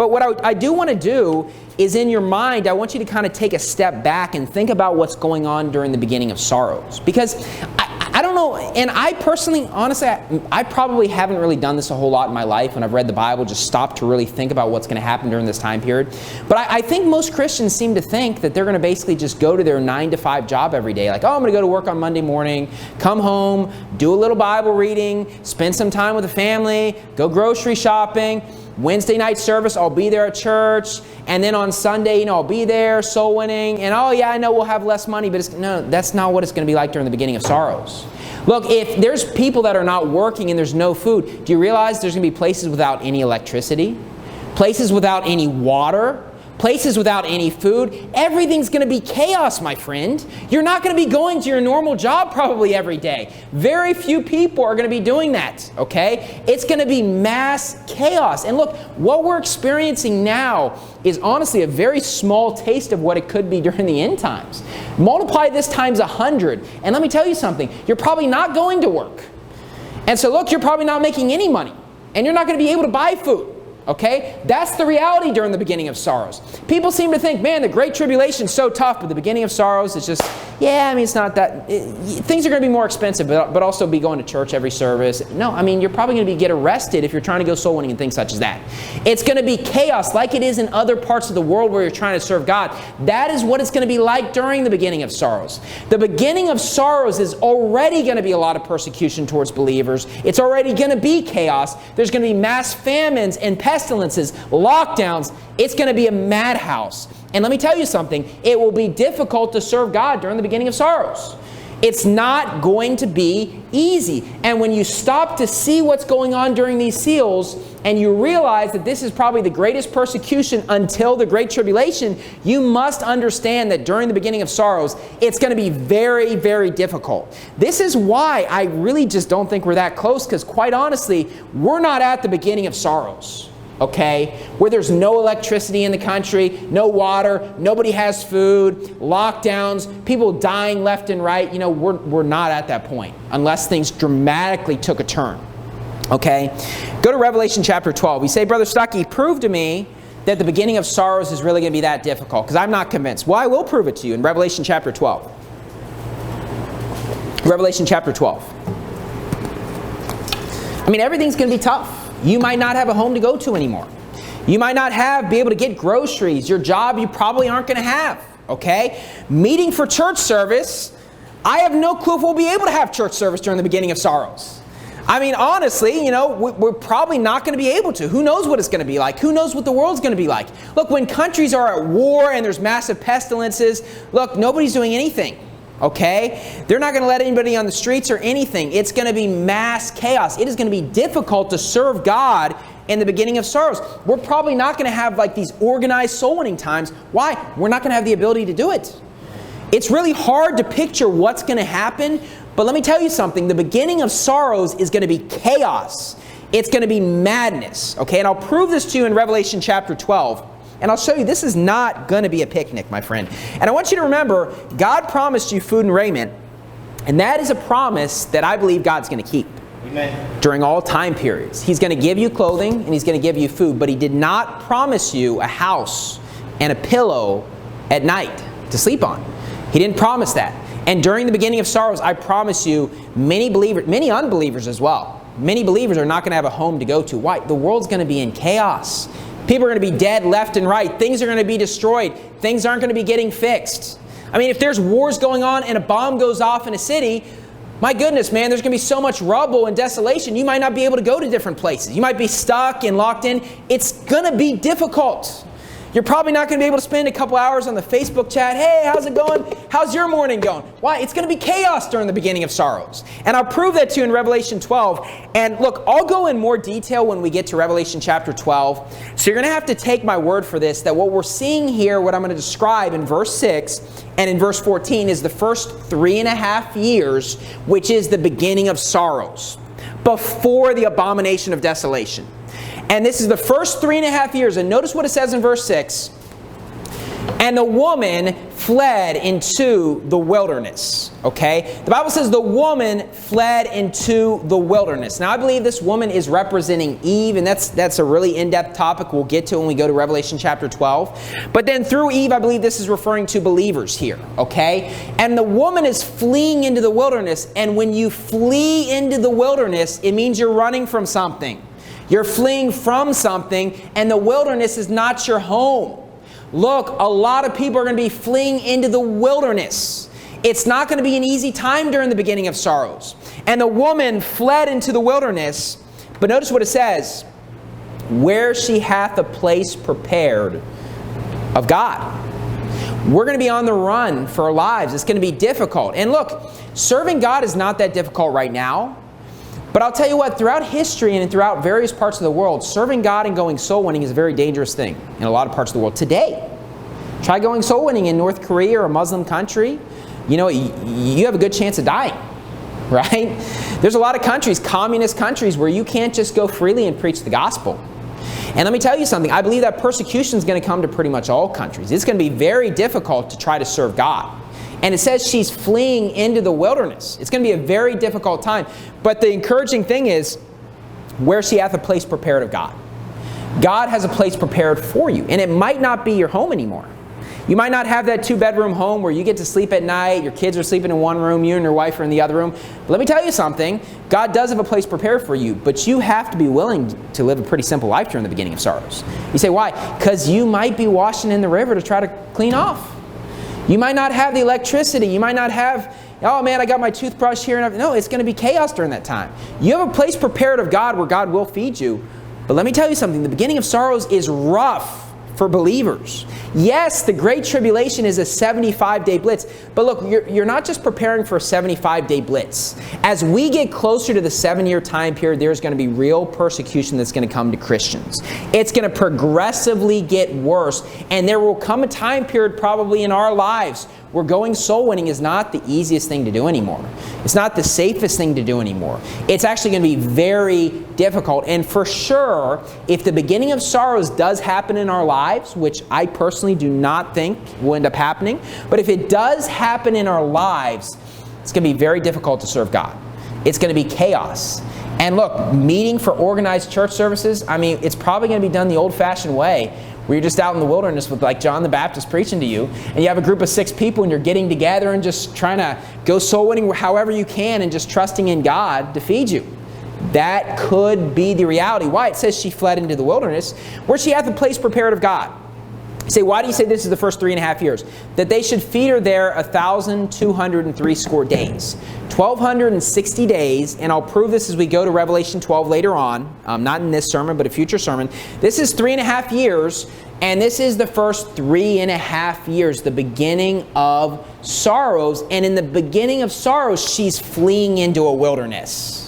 But what I do want to do is, in your mind, I want you to kind of take a step back and think about what's going on during the beginning of sorrows. Because I don't know, and I personally, honestly, I probably haven't really done this a whole lot in my life when I've read the Bible, just stopped to really think about what's going to happen during this time period. But I think most Christians seem to think that they're going to basically just go to their 9-to-5 job every day. Like, oh, I'm going to go to work on Monday morning, come home, do a little Bible reading, spend some time with the family, go grocery shopping. Wednesday night service, I'll be there at church. And then on Sunday, I'll be there, soul winning. And oh yeah, I know we'll have less money, but no, that's not what it's going to be like during the beginning of sorrows. Look, if there's people that are not working and there's no food, do you realize there's going to be places without any electricity? Places without any water? Places without any food? Everything's going to be chaos, my friend. You're not going to be going to your normal job probably every day. Very few people are going to be doing that, okay? It's going to be mass chaos. And look, what we're experiencing now is honestly a very small taste of what it could be during the end times. Multiply this times 100, and let me tell you something. You're probably not going to work. And so look, you're probably not making any money, and you're not going to be able to buy food. Okay? That's the reality during the beginning of sorrows. People seem to think, man, the Great Tribulation is so tough, but the beginning of sorrows is just, yeah, I mean, it's not that. Things are going to be more expensive, but also be going to church every service. No, I mean, you're probably going to get arrested if you're trying to go soul winning and things such as that. It's going to be chaos like it is in other parts of the world where you're trying to serve God. That is what it's going to be like during the beginning of sorrows. The beginning of sorrows is already going to be a lot of persecution towards believers. It's already going to be chaos. There's going to be mass famines and pestilences, lockdowns. It's going to be a madhouse. And let me tell you something, it will be difficult to serve God during the beginning of sorrows. It's not going to be easy. And when you stop to see what's going on during these seals, and you realize that this is probably the greatest persecution until the Great Tribulation, you must understand that during the beginning of sorrows, it's going to be very, very difficult. This is why I really just don't think we're that close, because quite honestly, we're not at the beginning of sorrows. Okay, where there's no electricity in the country, no water, nobody has food, lockdowns, people dying left and right. We're not at that point unless things dramatically took a turn. Okay, go to Revelation chapter 12. You say, Brother Stuckey, prove to me that the beginning of sorrows is really going to be that difficult, because I'm not convinced. Well, I will prove it to you in Revelation chapter 12. Revelation chapter 12. I mean, everything's going to be tough. You might not have a home to go to anymore. You might not be able to get groceries. Your job you probably aren't going to have. Okay? Meeting for church service. I have no clue if we'll be able to have church service during the beginning of sorrows. I mean, honestly, we're probably not going to be able to. Who knows what it's going to be like? Who knows what the world's going to be like? Look, when countries are at war and there's massive pestilences, look, nobody's doing anything. Okay? They're not going to let anybody on the streets or anything. It's going to be mass chaos. It is going to be difficult to serve God in the beginning of sorrows. We're probably not going to have like these organized soul winning times. Why? We're not going to have the ability to do it. It's really hard to picture what's going to happen, but let me tell you something. The beginning of sorrows is going to be chaos. It's going to be madness. Okay? And I'll prove this to you in Revelation chapter 12. And I'll show you, this is not going to be a picnic, my friend. And I want you to remember, God promised you food and raiment. And that is a promise that I believe God's going to keep. Amen. During all time periods. He's going to give you clothing and He's going to give you food. But He did not promise you a house and a pillow at night to sleep on. He didn't promise that. And during the beginning of sorrows, I promise you, many believers, many unbelievers as well, many believers are not going to have a home to go to. Why? The world's going to be in chaos. People are going to be dead left and right. Things are going to be destroyed. Things aren't going to be getting fixed. I mean, if there's wars going on and a bomb goes off in a city, my goodness, man, there's going to be so much rubble and desolation, you might not be able to go to different places. You might be stuck and locked in. It's going to be difficult. You're probably not going to be able to spend a couple hours on the Facebook chat. Hey, how's it going? How's your morning going? Why? It's going to be chaos during the beginning of sorrows. And I'll prove that to you in Revelation 12. And look, I'll go in more detail when we get to Revelation chapter 12. So you're going to have to take my word for this, that what we're seeing here, what I'm going to describe in verse 6 and in verse 14 is the first 3.5 years, which is the beginning of sorrows, before the abomination of desolation. And this is the first 3.5 years. And notice what it says in verse 6. And the woman fled into the wilderness, okay? The Bible says the woman fled into the wilderness. Now, I believe this woman is representing Eve, and that's a really in-depth topic we'll get to when we go to Revelation chapter 12. But then through Eve, I believe this is referring to believers here, okay? And the woman is fleeing into the wilderness, and when you flee into the wilderness, it means you're running from something. You're fleeing from something, and the wilderness is not your home. Look, a lot of people are going to be fleeing into the wilderness. It's not going to be an easy time during the beginning of sorrows. And the woman fled into the wilderness, but notice what it says, where she hath a place prepared of God. We're going to be on the run for our lives. It's going to be difficult. And look, serving God is not that difficult right now. But I'll tell you what, throughout history and throughout various parts of the world, serving God and going soul winning is a very dangerous thing in a lot of parts of the world today. Try going soul winning in North Korea or a Muslim country. You know, you have a good chance of dying, right? There's a lot of countries, communist countries, where you can't just go freely and preach the gospel. And let me tell you something, I believe that persecution is going to come to pretty much all countries. It's going to be very difficult to try to serve God. And it says she's fleeing into the wilderness. It's going to be a very difficult time. But the encouraging thing is, where she hath a place prepared of God. God has a place prepared for you. And it might not be your home anymore. You might not have that 2-bedroom home where you get to sleep at night, your kids are sleeping in one room, you and your wife are in the other room. But let me tell you something, God does have a place prepared for you, but you have to be willing to live a pretty simple life during the beginning of sorrows. You say, why? Because you might be washing in the river to try to clean off. You might not have the electricity. You might not have, oh man, I got my toothbrush here. And no, it's going to be chaos during that time. You have a place prepared of God where God will feed you. But let me tell you something. The beginning of sorrows is rough for believers. Yes, the Great Tribulation is a 75-day blitz. But look, you're not just preparing for a 75-day blitz. As we get closer to the 7-year time period, there's going to be real persecution that's going to come to Christians. It's going to progressively get worse. And there will come a time period probably in our lives where going soul winning is not the easiest thing to do anymore. It's not the safest thing to do anymore. It's actually going to be very difficult. And for sure, if the beginning of sorrows does happen in our lives, which I personally do not think will end up happening, but if it does happen in our lives, it's going to be very difficult to serve God. It's going to be chaos. And look, meeting for organized church services, I mean, it's probably going to be done the old-fashioned way, where you're just out in the wilderness with like John the Baptist preaching to you, and you have a group of 6 people and you're getting together and just trying to go soul winning however you can and just trusting in God to feed you. That could be the reality. Why? It says she fled into the wilderness, where she hath a place prepared of God. You say, why do you say this is the first 3.5 years? That they should feed her there 1,260 days. 1,260 days, and I'll prove this as we go to Revelation 12 later on. Not in this sermon, but a future sermon. This is 3.5 years, and this is the first 3.5 years, the beginning of sorrows. And in the beginning of sorrows, she's fleeing into a wilderness.